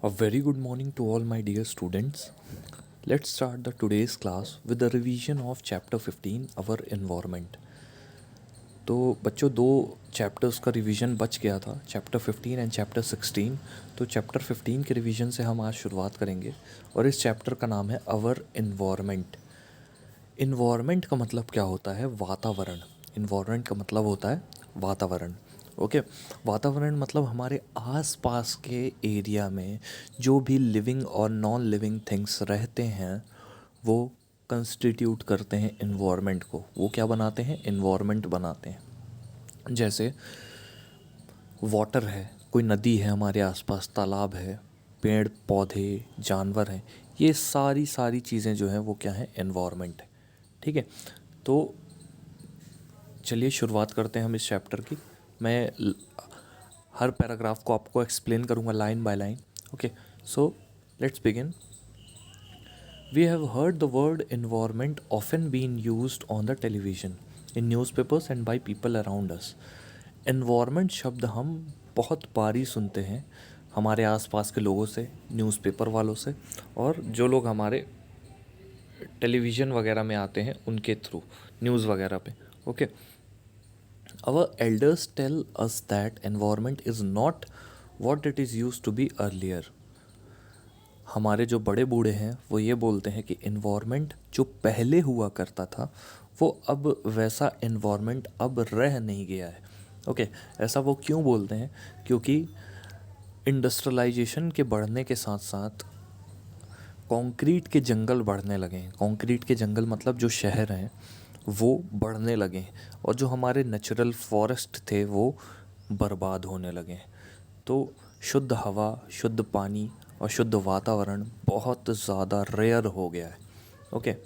A very good morning to all my dear students. Let's start the today's class with the revision of chapter 15 our environment. तो बच्चों दो chapters का revision बच गया था, chapter 15 and chapter 16। तो chapter 15 के रिवीजन से हम आज शुरुआत करेंगे और इस चैप्टर का नाम है अवर इन्वायरमेंट। इन्वायरमेंट का मतलब क्या होता है? वातावरण। इन्वायरमेंट का मतलब होता है वातावरण। ओके। वातावरण मतलब हमारे आसपास के एरिया में जो भी लिविंग और नॉन लिविंग थिंग्स रहते हैं वो कंस्टिट्यूट करते हैं इन्वायरमेंट को। वो क्या बनाते हैं? इन्वायरमेंट बनाते हैं। जैसे वाटर है, कोई नदी है हमारे आसपास, तालाब है, पेड़ पौधे, जानवर हैं, ये सारी सारी चीज़ें जो हैं वो क्या है? एनवायरनमेंट है। ठीक है। तो चलिए शुरुआत करते हैं हम इस चैप्टर की। मैं हर पैराग्राफ को आपको एक्सप्लेन करूँगा line by line. Okay, so let's begin. We have heard the word environment often being used on the television, in newspapers and by people around us. Environment शब्द हम बहुत बारी सुनते हैं हमारे आसपास के लोगों से, न्यूज़पेपर वालों से, और जो लोग हमारे टेलीविज़न वगैरह में आते हैं उनके थ्रू, न्यूज़ वगैरह पे। Okay. Our elders tell us that environment is not what it is used to be earlier. हमारे जो बड़े बूढ़े हैं वो ये बोलते हैं कि इन्वायरमेंट जो पहले हुआ करता था वो अब वैसा इन्वायरमेंट अब रह नहीं गया है। ओके। ऐसा वो क्यों बोलते हैं? क्योंकि इंडस्ट्रियलाइजेशन के बढ़ने के साथ साथ कंक्रीट के जंगल बढ़ने लगे हैं। कंक्रीट के जंगल मतलब जो शहर हैं वो बढ़ने लगे हैं और जो हमारे नेचुरल फॉरेस्ट थे वो बर्बाद होने लगे हैं। तो शुद्ध हवा, शुद्ध पानी और शुद्ध वातावरण बहुत ज़्यादा रेयर हो गया है। Okay.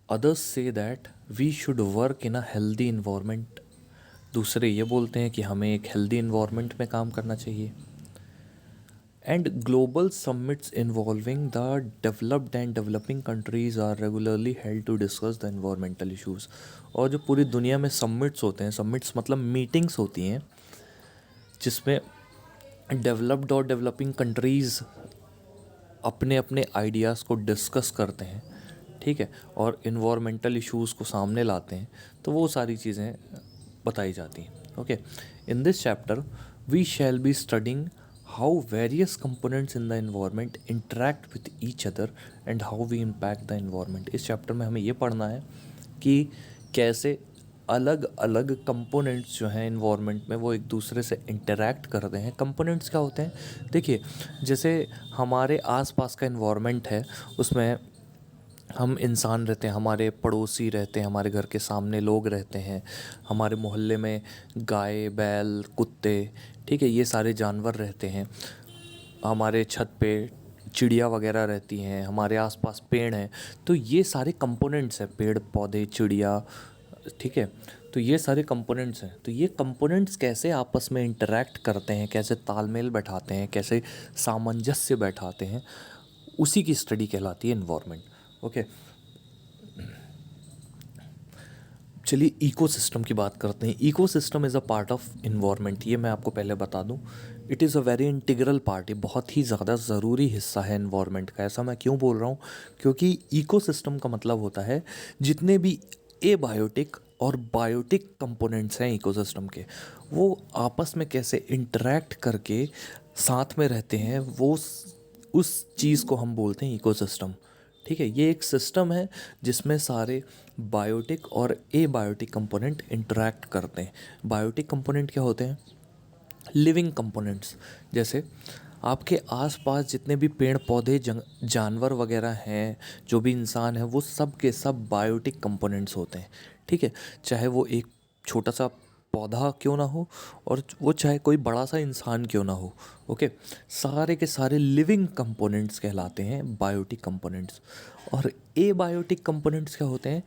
Others say that we should work in a healthy environment. दूसरे ये बोलते हैं कि हमें एक हेल्दी इन्वायरमेंट में काम करना चाहिए। And global summits involving the developed and developing countries are regularly held to discuss the environmental issues. और जो पूरी दुनिया में समिट्स होते हैं, समिट्स मतलब मीटिंग्स होती हैं जिसमें डेवलप्ड और डेवलपिंग कंट्रीज़ अपने अपने आइडियाज़ को डिस्कस करते हैं। ठीक है। और इन्वायरमेंटल इश्यूज़ को सामने लाते हैं, तो वो सारी चीज़ें बताई जाती हैं। Okay. In this chapter we shall be studying how various components in the environment interact with each other and how we impact the environment. इस चैप्टर में हमें ये पढ़ना है कि कैसे अलग अलग कंपोनेंट्स जो हैं इन्वायरमेंट में वो एक दूसरे से इंटरेक्ट करते हैं। कंपोनेंट्स क्या होते हैं? देखिए, जैसे हमारे आसपास का इन्वायरमेंट है उसमें हम इंसान रहते हैं, हमारे पड़ोसी रहते हैं, हमारे घर के सामने लोग रहते हैं, हमारे मोहल्ले में गाय, बैल, कुत्ते, ठीक है, ये सारे जानवर रहते हैं। हमारे छत पे चिड़िया वगैरह रहती हैं, हमारे आसपास पेड़ हैं। तो ये सारे कंपोनेंट्स हैं, पेड़ पौधे, चिड़िया। ठीक है। तो ये सारे कंपोनेंट्स हैं। तो ये कंपोनेंट्स कैसे आपस में इंटरेक्ट करते हैं, कैसे तालमेल बैठाते हैं, कैसे सामंजस्य बैठाते हैं, उसी की स्टडी कहलाती है इन्वायरमेंट। ओके। चलिए इकोसिस्टम की बात करते हैं। Ecosystem is a part of environment, ये मैं आपको पहले बता दूं। It is a very integral part, ये बहुत ही ज़्यादा ज़रूरी हिस्सा है इन्वायरमेंट का। ऐसा मैं क्यों बोल रहा हूँ? क्योंकि इकोसिस्टम का मतलब होता है जितने भी एबायोटिक और बायोटिक कंपोनेंट्स हैं इकोसिस्टम के, वो आपस में कैसे इंटरेक्ट करके साथ में रहते हैं, उस चीज़ को हम बोलते हैं इकोसिस्टम। ठीक है। ये एक सिस्टम है जिसमें सारे बायोटिक और एबायोटिक कंपोनेंट इंटरेक्ट करते हैं। बायोटिक कंपोनेंट क्या होते हैं? Living components. जैसे आपके आसपास जितने भी पेड़ पौधे, जानवर वगैरह हैं, जो भी इंसान है, वो सब के सब बायोटिक कंपोनेंट्स होते हैं। ठीक है। चाहे वो एक छोटा सा पौधा क्यों ना हो और वो चाहे कोई बड़ा सा इंसान क्यों ना हो। ओके। सारे के सारे लिविंग कंपोनेंट्स कहलाते हैं बायोटिक कंपोनेंट्स। और एबायोटिक कंपोनेंट्स क्या होते हैं?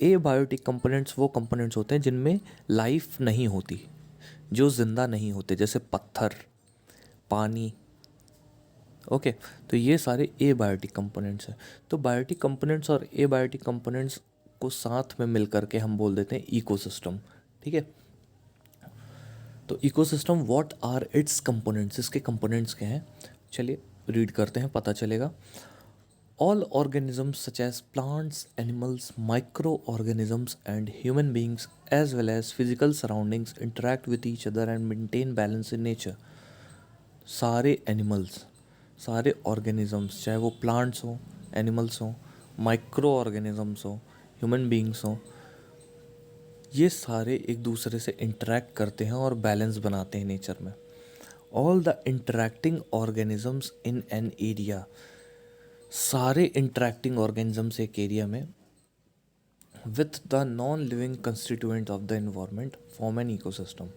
एबायोटिक कंपोनेंट्स वो कंपोनेंट्स होते हैं जिनमें लाइफ नहीं होती, जो ज़िंदा नहीं होते, जैसे पत्थर, पानी। ओके। तो ये सारे एबायोटिक कंपोनेंट्स हैं। तो बायोटिक कंपोनेंट्स और एबायोटिक कंपोनेंट्स को साथ में मिल करके हम बोल देते हैं इकोसिस्टम। ठीक है। तो ecosystem what are its components, इसके कंपोनेंट्स क्या हैं, चलिए रीड करते हैं, पता चलेगा। All organisms such as plants, animals, microorganisms and human beings as well as physical surroundings interact with each other and maintain balance in nature. सारे animals, सारे ऑर्गेनिजम्स, चाहे वो प्लांट्स हों, एनिमल्स हों, माइक्रो ऑर्गेनिजम्स हों, ह्यूमन बींग्स हों, ये सारे एक दूसरे से इंटरेक्ट करते हैं और बैलेंस बनाते हैं नेचर में। All the interacting organisms in an area, सारे इंटरेक्टिंग ऑर्गेनिजम्स एक एरिया में with the non living constituent of the environment form an ecosystem.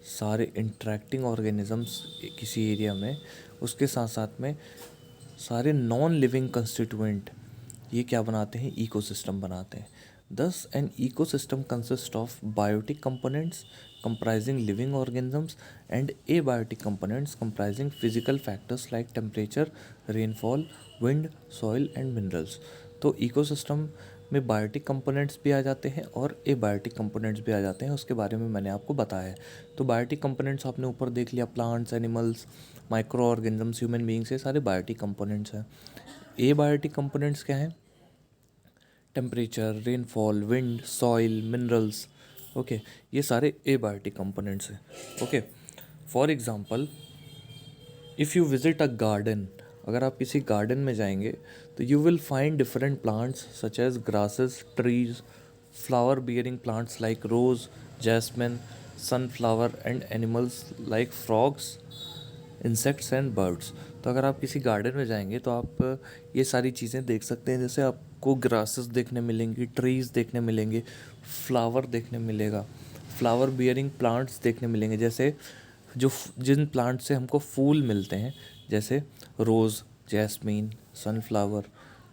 सारे इंटरेक्टिंग ऑर्गेनिजम्स किसी एरिया में, उसके साथ साथ में सारे नॉन लिविंग कंस्टिट्यूएंट, ये क्या बनाते हैं, इकोसिस्टम बनाते हैं। Thus an ecosystem consist of biotic components comprising living organisms and abiotic components comprising physical factors like temperature, rainfall, wind, soil and minerals। तो इकोसिस्टम में बायोटिक कंपोनेंट्स भी आ जाते हैं और एबायोटिक कंपोनेंट्स भी आ जाते हैं, उसके बारे में मैंने आपको बताया है। तो बायोटिक कंपोनेंट्स आपने ऊपर देख लिया, plants, animals, micro organisms, human beings, ये सारे बायोटिक कंपोनेंट्स हैं। एबायोटिक कंपोनेंट्स क्या हैं, temperature, rainfall, wind, soil, minerals, okay, ये सारे एबायोटिक कंपोनेंट्स हैं। Okay, for example if you visit a garden, अगर आप किसी गार्डन में जाएंगे तो you will find different plants such as grasses, trees, flower bearing plants like rose, jasmine, sunflower and animals like frogs, insects and birds. तो अगर आप किसी गार्डन में जाएंगे तो आप ये सारी चीज़ें देख सकते हैं, जैसे आपको ग्रासेस देखने मिलेंगी, ट्रीज़ देखने मिलेंगे, फ्लावर देखने मिलेगा, फ्लावर बियरिंग प्लांट्स देखने मिलेंगे, जैसे जो जिन प्लांट से हमको फूल मिलते हैं, जैसे रोज़, जैस्मीन, सनफ्लावर,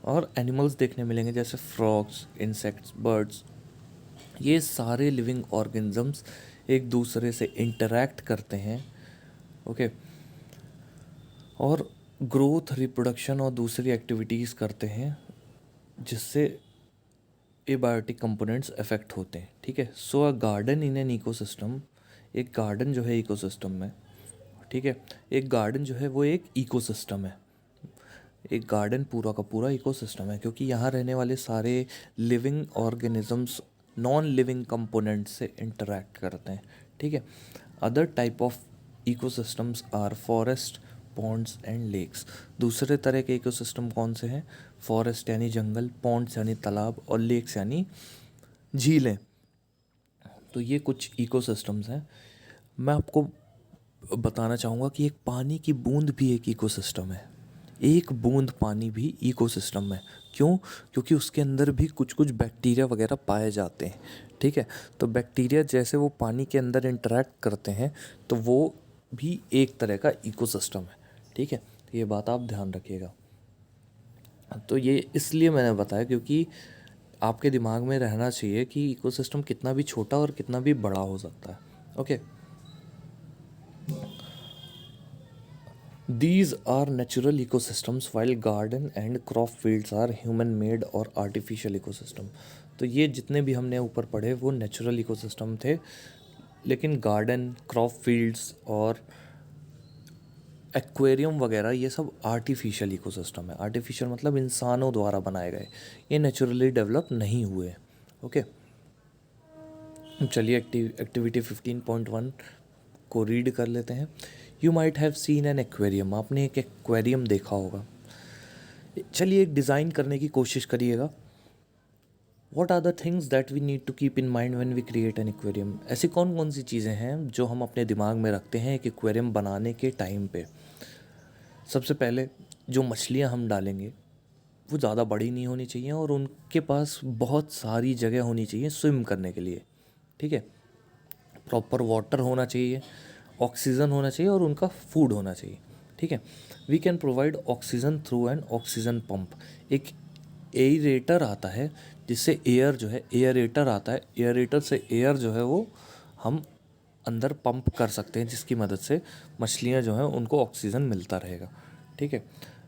और एनिमल्स देखने मिलेंगे जैसे फ्रॉग्स, इंसेक्ट्स, बर्ड्स। ये सारे लिविंग ऑर्गेनिजम्स एक दूसरे से इंटरैक्ट करते हैं, ओके, और ग्रोथ, रिप्रोडक्शन और दूसरी एक्टिविटीज़ करते हैं जिससे एबायोटिक कंपोनेंट्स अफेक्ट होते हैं। ठीक है, सो अ गार्डन इन एन इकोसिस्टम, एक गार्डन जो है इकोसिस्टम में, ठीक है, एक गार्डन जो है वो एक इकोसिस्टम है, एक गार्डन पूरा का पूरा इकोसिस्टम है, क्योंकि यहाँ रहने वाले सारे living organisms non living components से इंटरैक्ट करते हैं। ठीक है, other type of ecosystems are forest, ponds and lakes. दूसरे तरह के इकोसिस्टम कौन से हैं, फॉरेस्ट यानी जंगल, पॉन्ड्स यानी तालाब और लेक्स यानी झीलें। तो ये कुछ इकोसिस्टम्स हैं। मैं आपको बताना चाहूँगा कि एक पानी की बूंद भी एक इकोसिस्टम है, एक बूंद पानी भी इकोसिस्टम है। क्यों, क्योंकि उसके अंदर भी कुछ कुछ बैक्टीरिया वगैरह पाए जाते हैं। ठीक है, तो बैक्टीरिया जैसे वो पानी के अंदर इंटरेक्ट करते हैं तो वो भी एक तरह का इकोसिस्टम है। ठीक है, तो ये बात आप ध्यान रखिएगा। तो ये इसलिए मैंने बताया क्योंकि आपके दिमाग में रहना चाहिए कि इकोसिस्टम कितना भी छोटा और कितना भी बड़ा हो सकता है। Okay, These are natural ecosystems while garden and crop fields are human made और artificial ecosystem। तो ये जितने भी हमने ऊपर पढ़े वो नेचुरल इकोसिस्टम थे, लेकिन गार्डन, क्रॉप फील्ड्स और एक्वेरियम वगैरह ये सब आर्टिफिशियल इकोसिस्टम है। आर्टिफिशियल मतलब इंसानों द्वारा बनाए गए, ये नेचुरली डेवलप नहीं हुए। ओके, चलिए एक्टिविटी 15.1 को रीड कर लेते हैं। You might have seen an aquarium, आपने एक एक्वेरियम देखा होगा। चलिए एक डिज़ाइन करने की कोशिश करिएगा। What are the things that we need to keep in mind when we create an aquarium. ऐसी कौन कौन सी चीज़ें हैं जो हम अपने दिमाग में रखते हैं एक एक्वेरियम बनाने के टाइम पे। सबसे पहले जो मछलियाँ हम डालेंगे वो ज़्यादा बड़ी नहीं होनी चाहिए और उनके पास बहुत सारी जगह होनी चाहिए स्विम करने के लिए। ठीक है, प्रॉपर वाटर होना चाहिए, ऑक्सीजन होना चाहिए और उनका फूड होना चाहिए। ठीक है, we can provide oxygen through an oxygen pump. एक एयरेटर आता है जिससे एयर जो है, एयरेटर आता है, एयरेटर से एयर जो है वो हम अंदर पंप कर सकते हैं, जिसकी मदद से मछलियाँ जो हैं उनको ऑक्सीजन मिलता रहेगा। ठीक है,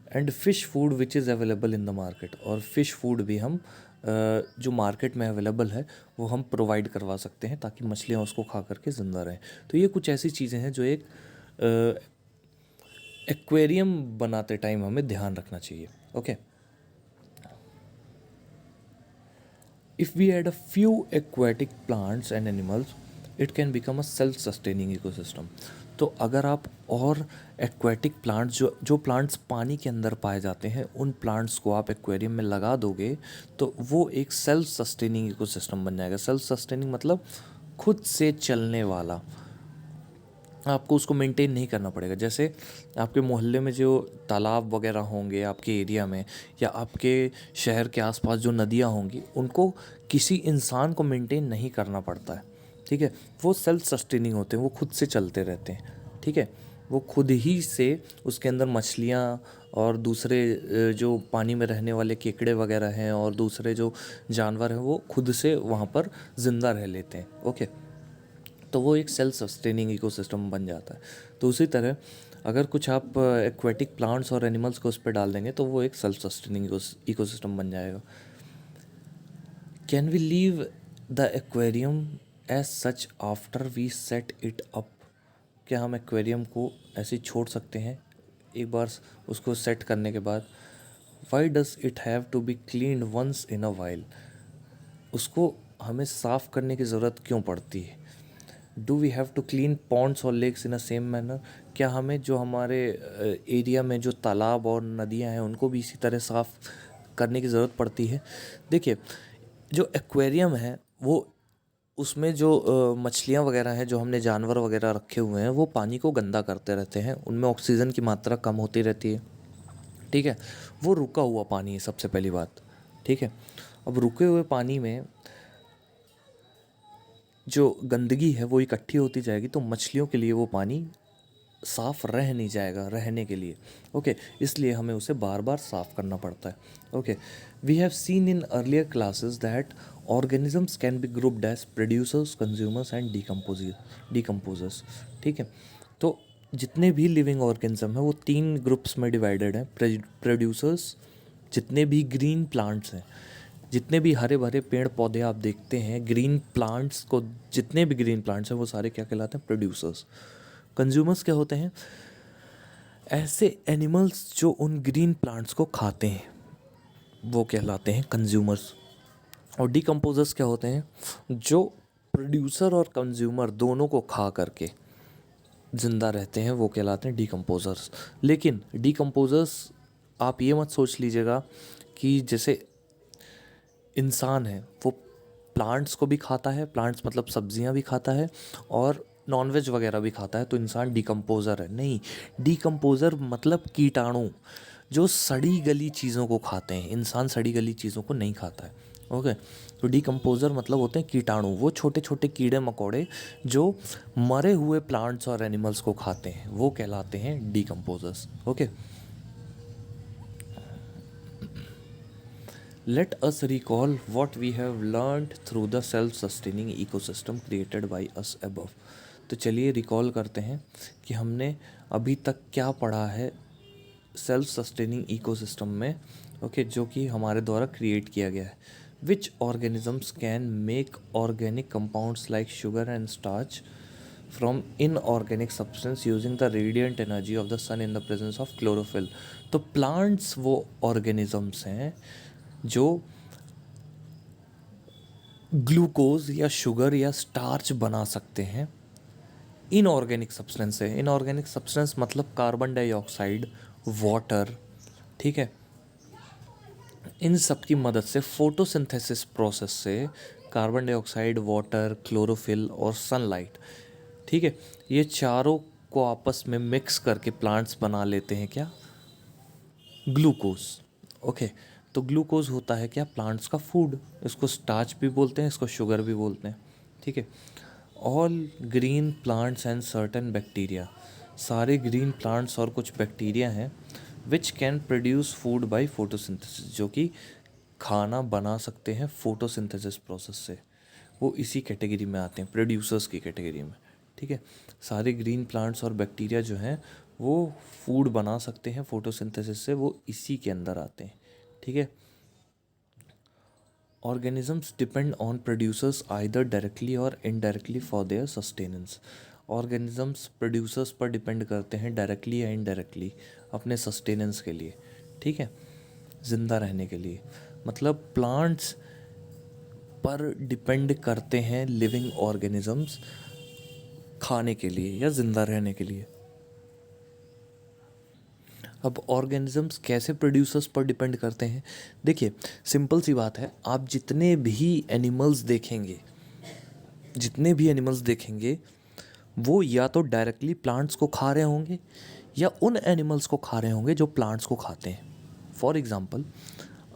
and fish food which is available in the market, और फिश फूड भी हम जो मार्केट में अवेलेबल है वो हम प्रोवाइड करवा सकते हैं ताकि मछलियाँ उसको खा करके ज़िंदा रहें। तो ये कुछ ऐसी चीज़ें हैं जो एक एक्वेरियम बनाते टाइम हमें ध्यान रखना चाहिए। Okay, if we add a few aquatic plants and animals, it can become a self sustaining ecosystem। तो अगर आप और एक्वेटिक प्लांट्स जो प्लांट्स पानी के अंदर पाए जाते हैं उन प्लांट्स को आप एक्वेरियम में लगा दोगे तो वो एक सेल्फ सस्टेनिंग इकोसिस्टम बन जाएगा। सेल्फ सस्टेनिंग मतलब खुद से चलने वाला, आपको उसको मेंटेन नहीं करना पड़ेगा। जैसे आपके मोहल्ले में जो तालाब वगैरह होंगे आपके एरिया में, या आपके शहर के आसपास जो नदियाँ होंगी, उनको किसी इंसान को मेंटेन नहीं करना पड़ता है, ठीक है। वो सेल्फ सस्टेनिंग होते हैं, वो खुद से चलते रहते हैं, ठीक है। वो खुद ही से उसके अंदर मछलियाँ और दूसरे जो पानी में रहने वाले केकड़े वगैरह हैं और दूसरे जो जानवर हैं वो खुद से वहाँ पर ज़िंदा रह लेते हैं। ओके, तो वो एक सेल्फ सस्टेनिंग इकोसिस्टम बन जाता है। तो उसी तरह अगर कुछ आप एक्वेटिक प्लांट्स और एनिमल्स को उस पर डाल देंगे तो वो एक सेल्फ सस्टेनिंग इकोसिस्टम बन जाएगा। Can we leave the aquarium as such after we set it up? क्या हम एक्वेरियम को ऐसे छोड़ सकते हैं एक बार उसको सेट करने के बाद? Why does it have to be clean once in a while? उसको हमें साफ़ करने की ज़रूरत क्यों पड़ती है? Do we have to clean ponds और lakes in a same manner? क्या हमें जो हमारे एरिया में जो तालाब और नदियाँ हैं उनको भी इसी तरह साफ़ करने की ज़रूरत पड़ती है? देखिए, जो एक्वेरियम है वो उसमें जो मछलियाँ वगैरह हैं, जो हमने जानवर वगैरह रखे हुए हैं, वो पानी को गंदा करते रहते हैं, उनमें ऑक्सीजन की मात्रा कम होती रहती है, ठीक है। वो रुका हुआ पानी है सबसे पहली बात, ठीक है। अब रुके हुए पानी में जो गंदगी है वो इकट्ठी होती जाएगी तो मछलियों के लिए वो पानी साफ़ रह नहीं जाएगा रहने के लिए। ओके, इसलिए हमें उसे बार बार साफ़ करना पड़ता है। Okay, we have seen in earlier classes that organisms can be grouped as producers, consumers and decomposers, ठीक है। तो जितने भी लिविंग ऑर्गेनिज्म हैं वो 3 ग्रुप्स में डिवाइडेड हैं। प्रोड्यूसर्स, जितने भी ग्रीन प्लांट्स हैं, जितने भी हरे भरे पेड़ पौधे आप देखते हैं, ग्रीन प्लांट्स को, जितने भी ग्रीन प्लांट्स हैं वो सारे क्या कहलाते हैं? प्रोड्यूसर्स। कंज्यूमर्स क्या होते हैं? ऐसे एनिमल्स जो उन ग्रीन प्लांट्स को खाते हैं वो कहलाते हैं कंज्यूमर्स। और डिकम्पोजर्स क्या होते हैं? जो प्रोड्यूसर और कंज्यूमर दोनों को खा करके ज़िंदा रहते हैं वो कहलाते हैं डिकम्पोजर्स। लेकिन डिकम्पोजर्स आप ये मत सोच लीजिएगा कि जैसे इंसान है वो प्लांट्स को भी खाता है, प्लांट्स मतलब सब्जियां भी खाता है और नॉनवेज वगैरह भी खाता है तो इंसान डिकम्पोज़र है। नहीं, डिकम्पोज़र मतलब कीटाणु जो सड़ी गली चीज़ों को खाते हैं। इंसान सड़ी गली चीज़ों को नहीं खाता है। ओके, तो डिकम्पोज़र मतलब होते हैं कीटाणु, वो छोटे छोटे कीड़े मकोड़े जो मरे हुए प्लांट्स और एनिमल्स को खाते हैं वो कहलाते हैं decomposers. Okay, let us recall what we have learned through the self-sustaining ecosystem created by us above। तो चलिए रिकॉल करते हैं कि हमने अभी तक क्या पढ़ा है सेल्फ सस्टेनिंग इकोसिस्टम में, ओके, जो कि हमारे द्वारा क्रिएट किया गया है। Which organisms can make organic compounds like sugar and starch from inorganic substance using the radiant energy of the sun in the presence of chlorophyll. तो प्लांट्स वो ऑर्गेनिजम्स हैं जो ग्लूकोज या शुगर या स्टार्च बना सकते हैं इनऑर्गेनिक सब्सटेंस से। इनऑर्गेनिक सब्सटेंस मतलब कार्बन डाइऑक्साइड, वाटर, ठीक है। इन सब की मदद से फोटोसिंथेसिस प्रोसेस से कार्बन डाइऑक्साइड, वाटर, क्लोरोफिल और सनलाइट, ठीक है, ये चारों को आपस में मिक्स करके प्लांट्स बना लेते हैं क्या? ग्लूकोज। ओके, तो ग्लूकोज होता है क्या? प्लांट्स का फूड। इसको स्टार्च भी बोलते हैं, इसको शुगर भी बोलते हैं, ठीक है। All green plants and certain bacteria, सारे ग्रीन प्लांट्स और कुछ बैक्टीरिया हैं which can produce food by photosynthesis, जो कि खाना बना सकते हैं फोटोसिंथेसिस प्रोसेस से। वो इसी कैटेगरी में आते हैं, प्रोड्यूसर्स की कैटेगरी में, ठीक है। सारे ग्रीन प्लांट्स और बैक्टीरिया जो हैं वो फूड बना सकते हैं फोटोसिंथेसिस से, वो इसी के अंदर आते हैं, ठीक है। Organisms depend on producers either directly or indirectly for their sustenance. Organisms producers पर डिपेंड करते हैं डायरेक्टली या इनडायरेक्टली अपने सस्टेनेंस के लिए, ठीक है, ज़िंदा रहने के लिए। मतलब प्लांट्स पर डिपेंड करते हैं लिविंग ऑर्गेनिजम्स खाने के लिए या ज़िंदा रहने के लिए। अब ऑर्गेनिजम्स कैसे प्रोड्यूसर्स पर डिपेंड करते हैं? देखिए, सिंपल सी बात है, आप जितने भी एनिमल्स देखेंगे वो या तो डायरेक्टली प्लांट्स को खा रहे होंगे या उन एनिमल्स को खा रहे होंगे जो प्लांट्स को खाते हैं। फॉर एग्ज़ाम्पल,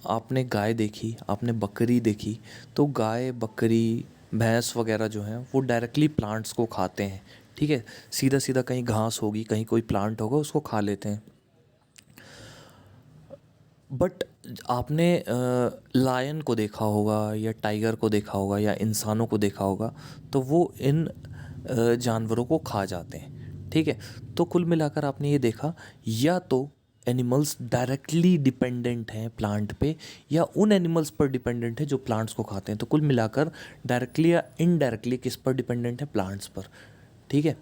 आपने गाय देखी, आपने बकरी देखी, तो गाय, बकरी, भैंस वगैरह जो हैं वो डायरेक्टली प्लांट्स को खाते हैं, ठीक है। सीधा सीधा कहीं घास होगी, कहीं कोई प्लांट होगा, उसको खा लेते हैं। बट आपने लायन को देखा होगा या टाइगर को देखा होगा या इंसानों को देखा होगा, तो वो इन जानवरों को खा जाते हैं, ठीक है। तो कुल मिलाकर आपने ये देखा, या तो एनिमल्स डायरेक्टली डिपेंडेंट हैं प्लांट पे या उन एनिमल्स पर डिपेंडेंट है जो प्लांट्स को खाते हैं। तो कुल मिलाकर डायरेक्टली या इनडायरेक्टली किस पर डिपेंडेंट है? प्लांट्स पर, ठीक है।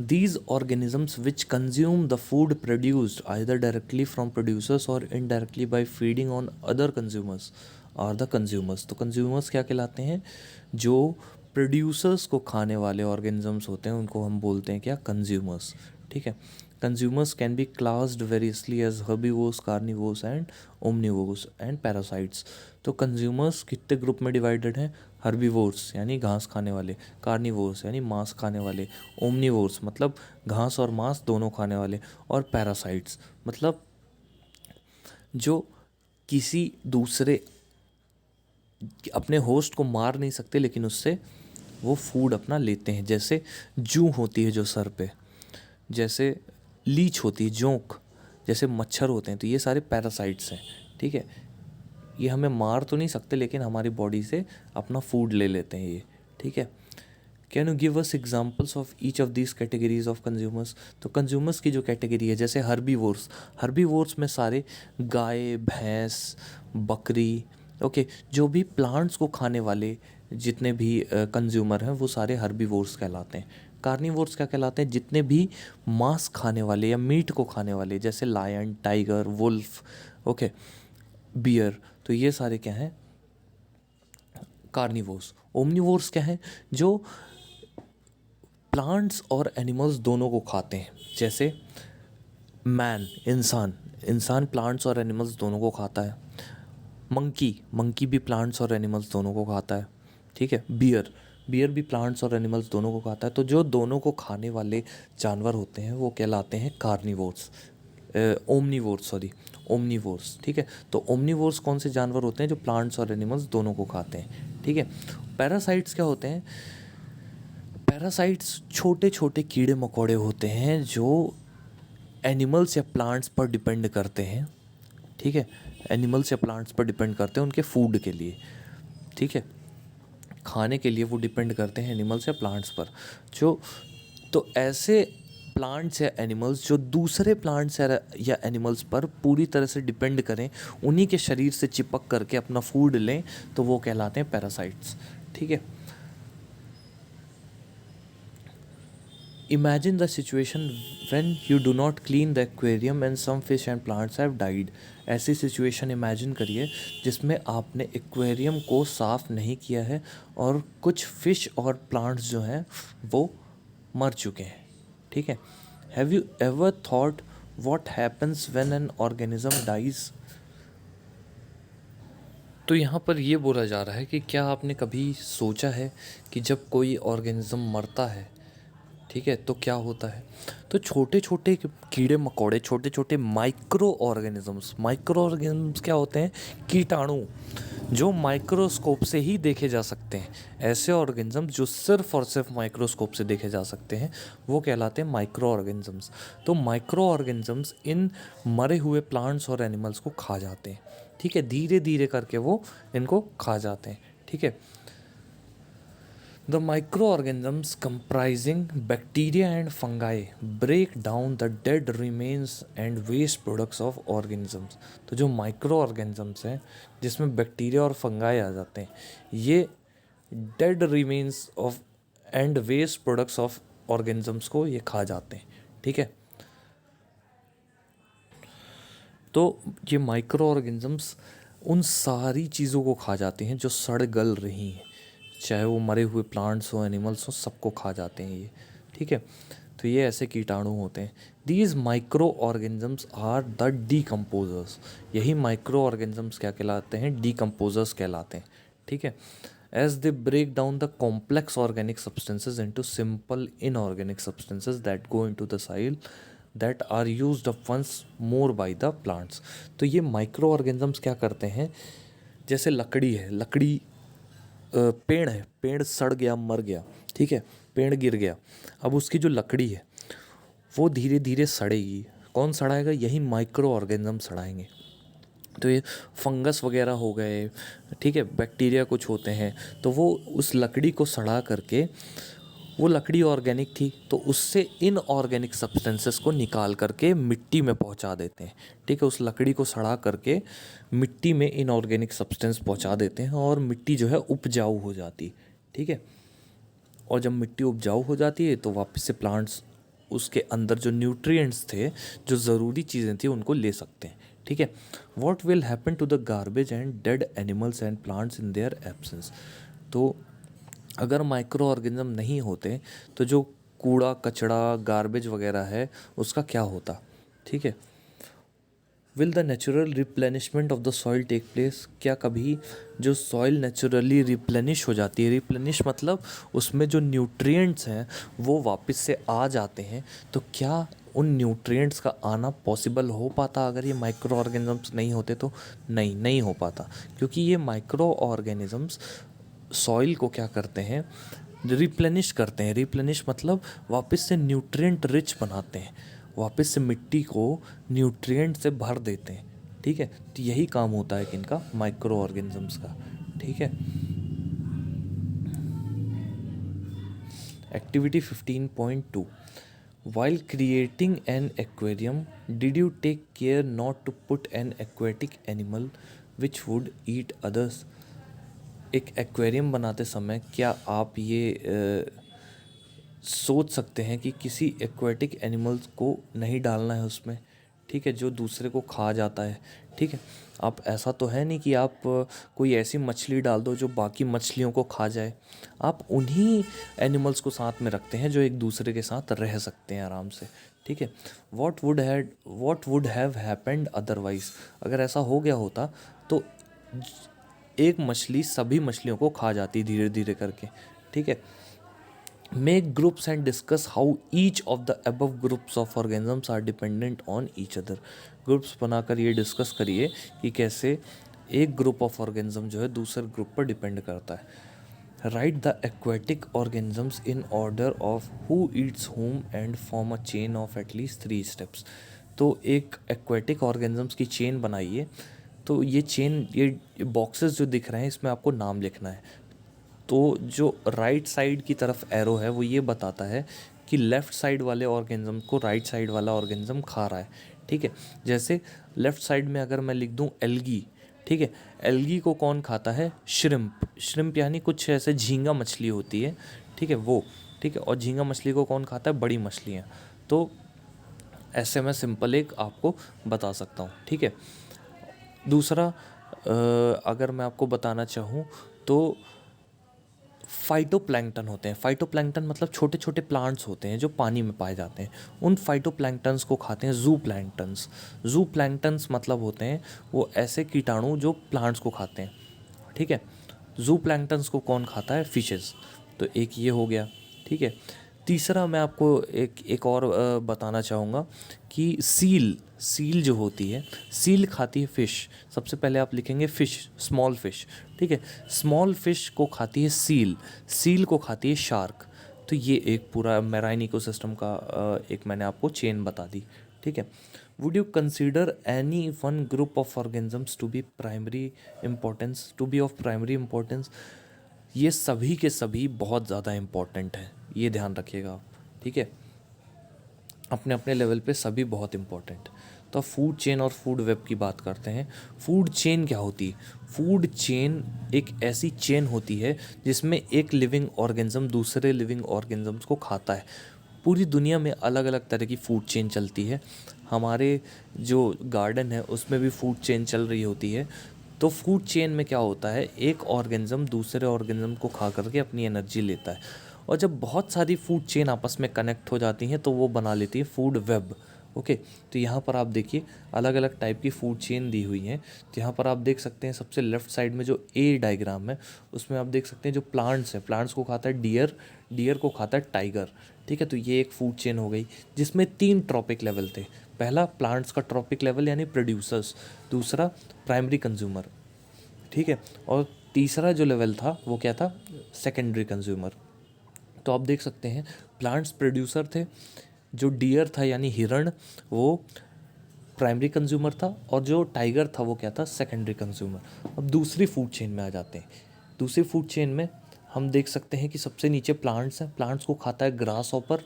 These organisms which consume the food produced either directly from producers or indirectly by feeding on other consumers are the consumers। तो consumers क्या कहलाते हैं? जो producers को खाने वाले organisms होते हैं उनको हम बोलते हैं क्या? consumers, ठीक है। Consumers can be classed variously as herbivores, carnivores and omnivores and parasites। तो consumers कितने ग्रुप में डिवाइडेड हैं? हर्बीवोर्स यानी घास खाने वाले, कार्निवोर्स यानी मांस खाने वाले, ओमनीवोर्स मतलब घास और मांस दोनों खाने वाले, और पैरासाइट्स मतलब जो किसी दूसरे अपने होस्ट को मार नहीं सकते लेकिन उससे वो फूड अपना लेते हैं। जैसे जूं होती है जो सर पे, जैसे लीच होती है, जोंक, जैसे मच्छर होते हैं, तो ये सारे पैरासाइट्स हैं, ठीक है। ये हमें मार तो नहीं सकते लेकिन हमारी बॉडी से अपना फूड ले लेते हैं ये, ठीक है। Can you give us examples of each of these categories of consumers? तो कंज्यूमर्स की जो कैटेगरी है, जैसे हर्बीवोर्स में सारे गाय, भैंस, बकरी, ओके, जो भी प्लांट्स को खाने वाले जितने भी कंज्यूमर हैं वो सारे हर्बीवोर्स कहलाते हैं। कार्निवोर्स क्या कहलाते हैं? जितने भी मांस खाने वाले या मीट को खाने वाले, जैसे lion, tiger, wolf, okay, bear, तो ये सारे क्या हैं? कार्निवोर्स। ओमनिवोर्स क्या है? जो प्लांट्स और एनिमल्स दोनों को खाते हैं, जैसे इंसान प्लांट्स और एनिमल्स दोनों को खाता है। मंकी भी प्लांट्स और एनिमल्स दोनों को खाता है, ठीक है। बियर भी प्लांट्स और एनिमल्स दोनों को खाता है। तो जो दोनों को खाने वाले जानवर होते हैं वो कहलाते हैं कार्निवोर्स, ओमनीवोर्स, ठीक है। तो ओमनीवोर्स कौन से जानवर होते हैं? जो प्लांट्स और एनिमल्स दोनों को खाते हैं, ठीक है। पैरासाइट्स क्या होते हैं? पैरासाइट्स छोटे छोटे कीड़े मकोड़े होते हैं जो एनिमल्स या प्लांट्स पर डिपेंड करते हैं, ठीक है। एनिमल्स या प्लांट्स पर डिपेंड करते हैं उनके फूड के लिए, ठीक है। खाने के लिए वो डिपेंड करते हैं एनिमल्स या प्लांट्स पर। जो तो ऐसे प्लांट्स या एनिमल्स जो दूसरे प्लांट्स या एनिमल्स पर पूरी तरह से डिपेंड करें, उन्हीं के शरीर से चिपक करके अपना फूड लें, तो वो कहलाते हैं पैरासाइट्स, ठीक है। Imagine the situation when you do not clean the aquarium and some fish and plants have died। ऐसी सिचुएशन इमेजिन करिए जिसमें आपने एक्वेरियम को साफ़ नहीं किया है और कुछ फिश और प्लांट्स जो हैं वो मर चुके हैं, ठीक है। Have you ever thought what happens when an organism dies? तो यहाँ पर ये बोला जा रहा है कि क्या आपने कभी सोचा है कि जब कोई ऑर्गेनिज्म मरता है, ठीक है, तो क्या होता है? तो छोटे छोटे कीड़े मकोड़े, छोटे छोटे माइक्रो ऑर्गेनिजम्स क्या होते हैं? कीटाणु, जो माइक्रोस्कोप से ही देखे जा सकते हैं। ऐसे ऑर्गेनिजम्स जो सिर्फ और सिर्फ माइक्रोस्कोप से देखे जा सकते हैं वो कहलाते हैं माइक्रो ऑर्गेनिजम्स। तो माइक्रो ऑर्गेनिजम्स इन मरे हुए प्लांट्स और एनिमल्स को खा जाते हैं, ठीक है। धीरे धीरे करके वो इनको खा जाते हैं, ठीक है। The microorganisms comprising bacteria and fungi break down the dead remains and waste products of organisms. तो जो माइक्रो ऑर्गेनिजम्स हैं जिसमें बैक्टीरिया और फंगाई आ जाते हैं, ये dead remains of and waste products of organisms को ये खा जाते हैं. ठीक है. तो ये माइक्रो ऑर्गेनिजम्स उन सारी चीज़ों को खा जाते हैं जो सड़ गल रही हैं, चाहे वो मरे हुए प्लांट्स हो, एनिमल्स हो, सबको खा जाते हैं ये. ठीक है. तो ये ऐसे कीटाणु होते हैं. These micro organisms are the decomposers. यही माइक्रो ऑर्गेनिजम्स क्या कहलाते हैं? डीकम्पोजर्स कहलाते हैं. ठीक है. As they break down the complex organic substances into simple inorganic substances that go into the soil that are used up once more by the plants. तो ये माइक्रो ऑर्गेनिजम्स क्या करते हैं? जैसे लकड़ी है, लकड़ी पेड़ है, पेड़ सड़ गया, मर गया. ठीक है. पेड़ गिर गया. अब उसकी जो लकड़ी है वो धीरे धीरे सड़ेगी. कौन सड़ाएगा? यही माइक्रो ऑर्गेनिज्म सड़ाएंगे. तो ये फंगस वगैरह हो गए, ठीक है, बैक्टीरिया कुछ होते हैं, तो वो उस लकड़ी को सड़ा करके, वो लकड़ी ऑर्गेनिक थी तो उससे इनऑर्गेनिक सब्सटेंसेस को निकाल करके मिट्टी में पहुंचा देते हैं. ठीक है. उस लकड़ी को सड़ा करके मिट्टी में इनऑर्गेनिक सब्सटेंस पहुंचा देते हैं और मिट्टी जो है उपजाऊ हो जाती. ठीक है. और जब मिट्टी उपजाऊ हो जाती है तो वापस से प्लांट्स उसके अंदर जो न्यूट्रिएंट्स थे, जो ज़रूरी चीज़ें थी, उनको ले सकते हैं. ठीक है. What will happen to the garbage and dead animals and plants in their absence. तो अगर माइक्रो ऑर्गेनिज्म नहीं होते तो जो कूड़ा कचड़ा गार्बेज वगैरह है उसका क्या होता. ठीक है. Will the natural replenishment of the soil take place. क्या कभी जो सॉइल नेचुरली रिप्लेनिश हो जाती है, रिप्लेनिश मतलब उसमें जो न्यूट्रिएंट्स हैं वो वापस से आ जाते हैं, तो क्या उन न्यूट्रिएंट्स का आना पॉसिबल हो पाता अगर ये माइक्रो ऑर्गेनिजम्स नहीं होते? तो नहीं हो पाता, क्योंकि ये माइक्रो ऑर्गेनिजम्स सॉइल को क्या करते हैं? रिप्लेनिश करते हैं. रिप्लेनिश मतलब वापस से न्यूट्रिएंट रिच बनाते हैं, वापस से मिट्टी को न्यूट्रिएंट से भर देते हैं. ठीक है. तो यही काम होता है कि इनका माइक्रो ऑर्गेनिजम्स का. ठीक है. Activity 15.2. While creating an aquarium, did you take care not to put an aquatic animal which would eat others? एक एक्वेरियम बनाते समय क्या आप ये सोच सकते हैं कि किसी एक्वेटिक एनिमल्स को नहीं डालना है उसमें? ठीक है. जो दूसरे को खा जाता है. ठीक है. आप ऐसा तो है नहीं कि आप कोई ऐसी मछली डाल दो जो बाकी मछलियों को खा जाए. आप उन्हीं एनिमल्स को साथ में रखते हैं जो एक दूसरे के साथ रह सकते हैं आराम से. ठीक है. What would have happened otherwise. अगर ऐसा हो गया होता तो एक मछली सभी मछलियों को खा जाती धीरे धीरे करके. ठीक है. Make groups and discuss how each of the above groups of organisms are dependent on each other. Groups बनाकर ये डिस्कस करिए कि कैसे एक ग्रुप ऑफ ऑर्गेनिज्म जो है दूसरे ग्रुप पर डिपेंड करता है. Right the aquatic organisms in order of who Yeats home and form a chain of at least 3 steps. तो एक एक्वेटिक ऑर्गेनिजम्स की चेन बनाइए. तो ये चेन, ये बॉक्सेस जो दिख रहे हैं, इसमें आपको नाम लिखना है. तो जो राइट साइड की तरफ एरो है वो ये बताता है कि लेफ़्ट साइड वाले ऑर्गेनिज्म को राइट साइड वाला ऑर्गेनिज्म खा रहा है. ठीक है. जैसे लेफ़्ट साइड में अगर मैं लिख दूं एल्गी. ठीक है. एल्गी को कौन खाता है? श्रिम्प. श्रिम्प यानी कुछ ऐसे झींगा मछली होती है. ठीक है. वो. ठीक है. और झींगा मछली को कौन खाता है? बड़ी मछलियाँ. तो ऐसे मैं सिंपल एक आपको बता सकता हूँ. ठीक है. दूसरा अगर मैं आपको बताना चाहूँ तो फाइटोप्लैंक्टन होते हैं. फाइटोप्लैंक्टन मतलब छोटे छोटे प्लांट्स होते हैं जो पानी में पाए जाते हैं. उन फाइटोप्लैंक्टन्स को खाते हैं जू प्लैंक्टन्स. जू प्लैंक्टन्स मतलब होते हैं वो ऐसे कीटाणु जो प्लांट्स को खाते हैं. ठीक है. जू प्लैंक्टन्स को कौन खाता है? फिशेस. तो एक ये हो गया. ठीक है. तीसरा मैं आपको एक और बताना चाहूँगा कि सील जो होती है, सील खाती है फ़िश. सबसे पहले आप लिखेंगे फ़िश, स्मॉल फ़िश. ठीक है. स्मॉल फ़िश को खाती है सील को खाती है शार्क. तो ये एक पूरा मैराइन इकोसिस्टम का एक मैंने आपको चेन बता दी. ठीक है. Would you consider any one group of organisms to be of primary importance? ये सभी के सभी बहुत ज़्यादा इम्पोर्टेंट हैं, ये ध्यान रखिएगा आप, ठीक है। अपने अपने लेवल पे सभी बहुत इम्पोर्टेंट। तो अब फूड चेन और फूड वेब की बात करते हैं। फूड चेन क्या होती है? फूड चेन एक ऐसी चेन होती है जिसमें एक लिविंग ऑर्गेनिज्म दूसरे लिविंग ऑर्गेनिजम्स को खाता है। पूरी दुनिया में अलग अलग तरह की फूड चेन चलती है। हमारे जो गार्डन है उसमें भी फूड चेन चल रही होती है। तो फूड चेन में क्या होता है, एक ऑर्गेनिज्म दूसरे ऑर्गेनिज्म को खा करके अपनी एनर्जी लेता है, और जब बहुत सारी फूड चेन आपस में कनेक्ट हो जाती हैं तो वो बना लेती है फूड वेब। ओके, तो यहाँ पर आप देखिए अलग अलग टाइप की फूड चेन दी हुई हैं। तो यहाँ पर आप देख सकते हैं सबसे लेफ्ट साइड में जो ए डायग्राम है उसमें आप देख सकते हैं जो प्लांट्स हैं, प्लांट्स को खाता है डियर, डियर को खाता है टाइगर, ठीक है। तो ये एक फूड चेन हो गई जिसमें 3 ट्रॉपिक लेवल थे। पहला प्लांट्स का ट्रॉपिक लेवल यानी प्रोड्यूसर्स, दूसरा प्राइमरी कंज्यूमर, ठीक है, और तीसरा जो लेवल था वो क्या था, सेकेंडरी कंज्यूमर। तो आप देख सकते हैं प्लांट्स प्रोड्यूसर थे, जो डियर था यानी हिरण वो प्राइमरी कंज्यूमर था, और जो टाइगर था वो क्या था, सेकेंडरी कंज्यूमर। अब दूसरी फूड चेन में आ जाते हैं। दूसरी फूड चेन में हम देख सकते हैं कि सबसे नीचे प्लांट्स हैं, प्लांट्स को खाता है ग्रास हॉपर,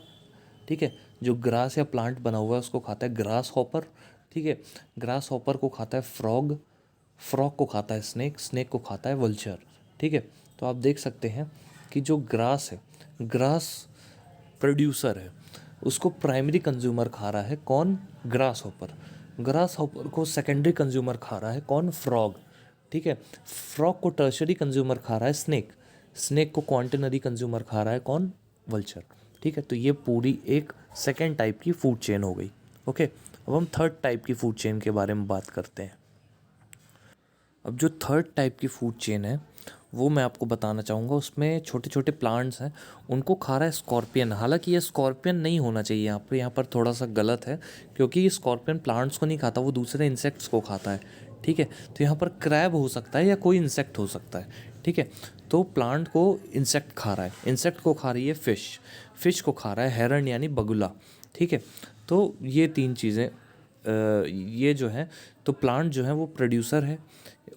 ठीक है, जो ग्रास या प्लांट बना हुआ है उसको खाता है ग्रास हॉपर, ठीक है। ग्रास हॉपर को खाता है फ्रॉग, फ्रॉग को खाता है स्नेक, स्नेक को खाता है वल्चर, ठीक है। तो आप देख सकते हैं कि जो ग्रास है, ग्रास प्रोड्यूसर है, उसको प्राइमरी कंज्यूमर खा रहा है कौन, ग्रास हॉपर। ग्रास हॉपर को सेकेंडरी कंज्यूमर खा रहा है कौन, फ्रॉग, ठीक है। फ्रॉग को टर्शरी कंज्यूमर खा रहा है स्नेक, स्नेक को क्वांटिनरी कंज्यूमर खा रहा है कौन, वल्चर, ठीक है। तो ये पूरी एक सेकेंड टाइप की फूड चेन हो गई। ओके, अब हम थर्ड टाइप की फूड चेन के बारे में बात करते हैं। अब जो थर्ड टाइप की फूड चेन है वो मैं आपको बताना चाहूँगा। उसमें छोटे छोटे प्लांट्स हैं, उनको खा रहा है स्कॉर्पियन। हालांकि ये स्कॉर्पियन नहीं होना चाहिए यहाँ पर थोड़ा सा गलत है, क्योंकि ये स्कॉर्पियन प्लांट्स को नहीं खाता, वो दूसरे इंसेक्ट्स को खाता है, ठीक है। तो यहाँ पर क्रैब हो सकता है या कोई इंसेक्ट हो सकता है, ठीक है। तो प्लांट को इंसेक्ट खा रहा है, इंसेक्ट को खा रही है फिश, फिश को खा रहा है हेरन यानी बगुला, ठीक है। तो ये 3 चीज़ें ये जो है, तो प्लांट जो है वो प्रोड्यूसर है,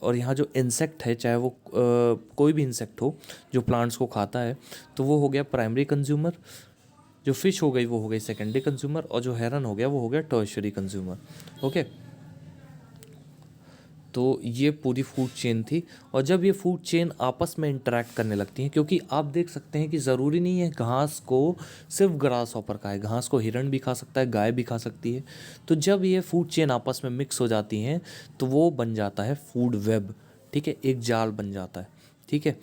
और यहाँ जो इंसेक्ट है चाहे वो कोई भी इंसेक्ट हो जो प्लांट्स को खाता है तो वो हो गया प्राइमरी कंज्यूमर, जो फिश हो गई वो हो गई सेकेंडरी कंज्यूमर, और जो हेरन हो गया वो हो गया टर्शरी कंज्यूमर। ओके, तो ये पूरी फूड चेन थी। और जब ये फूड चेन आपस में इंटरेक्ट करने लगती हैं, क्योंकि आप देख सकते हैं कि ज़रूरी नहीं है घास को सिर्फ ग्रास हॉपर खाए, घास को हिरण भी खा सकता है, गाय भी खा सकती है। तो जब ये फूड चेन आपस में मिक्स हो जाती हैं तो वो बन जाता है फूड वेब, ठीक है, एक जाल बन जाता है, ठीक है।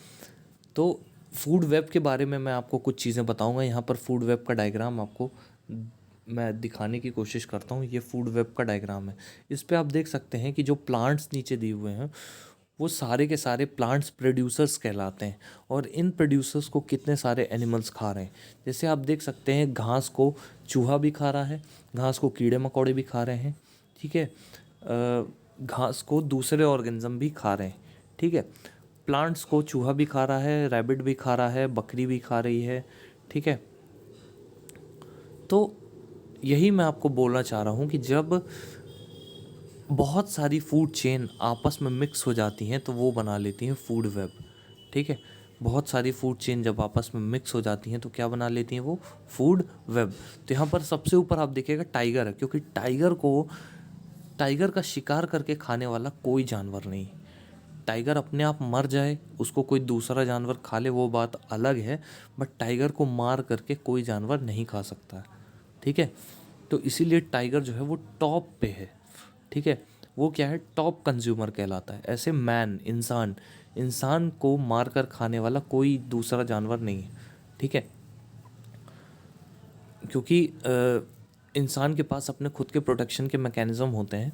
तो फूड वेब के बारे में मैं आपको कुछ चीज़ें बताऊंगा। यहाँ पर फूड वेब का डायग्राम आपको मैं दिखाने की कोशिश करता हूँ। ये फूड वेब का डायग्राम है। इस पे आप देख सकते हैं कि जो प्लांट्स नीचे दिए हुए हैं वो सारे के सारे प्लांट्स प्रोड्यूसर्स कहलाते हैं, और इन प्रोड्यूसर्स को कितने सारे एनिमल्स खा रहे हैं। जैसे आप देख सकते हैं घास को चूहा भी खा रहा है, घास को कीड़े मकोड़े भी खा रहे हैं, ठीक है। घास को दूसरे ऑर्गेनिज्म भी खा रहे हैं, ठीक है। प्लांट्स को चूहा भी खा रहा है, रैबिट भी खा रहा है, बकरी भी खा रही है, ठीक है। तो यही मैं आपको बोलना चाह रहा हूँ कि जब बहुत सारी फूड चेन आपस में मिक्स हो जाती हैं तो वो बना लेती हैं फूड वेब, ठीक है। बहुत सारी फूड चेन जब आपस में मिक्स हो जाती हैं तो क्या बना लेती हैं, वो फूड वेब। तो यहाँ पर सबसे ऊपर आप देखिएगा टाइगर है, क्योंकि टाइगर का शिकार करके खाने वाला कोई जानवर नहीं। टाइगर अपने आप मर जाए, उसको कोई दूसरा जानवर खा ले वो बात अलग है, बट टाइगर को मार करके कोई जानवर नहीं खा सकता है, ठीक है। तो इसीलिए टाइगर जो है वो टॉप पे है, ठीक है। वो क्या है, टॉप कंज्यूमर कहलाता है। ऐसे मैन, इंसान, इंसान को मार कर खाने वाला कोई दूसरा जानवर नहीं है, ठीक है। क्योंकि इंसान के पास अपने खुद के प्रोटेक्शन के मैकेनिज़्म होते हैं,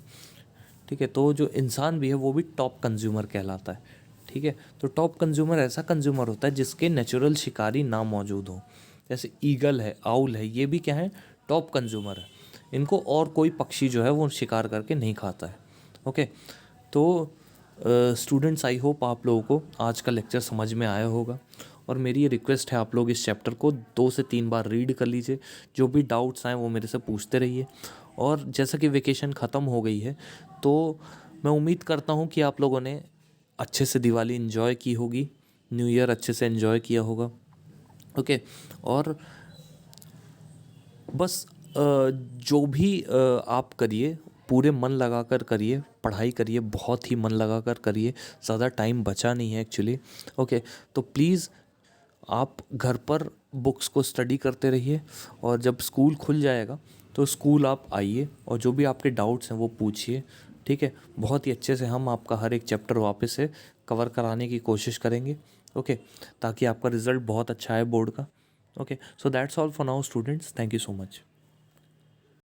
ठीक है। तो जो इंसान भी है वो भी टॉप कंज्यूमर कहलाता है, ठीक है। तो टॉप कंज्यूमर ऐसा कंज्यूमर होता है जिसके नेचुरल शिकारी ना मौजूद हो। जैसे ईगल है, आउल है, ये भी क्या है, टॉप कंज्यूमर है। इनको और कोई पक्षी जो है वो शिकार करके नहीं खाता है। ओके, तो स्टूडेंट्स, आई होप आप लोगों को आज का लेक्चर समझ में आया होगा, और मेरी ये रिक्वेस्ट है आप लोग इस चैप्टर को 2 से 3 बार रीड कर लीजिए। जो भी डाउट्स आए वो मेरे से पूछते रहिए। और जैसा कि वेकेशन ख़त्म हो गई है तो मैं उम्मीद करता हूँ कि आप लोगों ने अच्छे से दिवाली एंजॉय की होगी, न्यू ईयर अच्छे से एंजॉय किया होगा। ओके। और बस जो भी आप करिए पूरे मन लगा कर करिए, पढ़ाई करिए, बहुत ही मन लगा कर करिए, ज़्यादा टाइम बचा नहीं है एक्चुअली। ओके। तो प्लीज़ आप घर पर बुक्स को स्टडी करते रहिए, और जब स्कूल खुल जाएगा तो स्कूल आप आइए और जो भी आपके डाउट्स हैं वो पूछिए। ठीक है, बहुत ही अच्छे से हम आपका हर एक चैप्टर वापस से कवर कराने की कोशिश करेंगे। ओके, ताकि आपका रिज़ल्ट बहुत अच्छा है बोर्ड का। Okay, so that's all for now students, thank you so much.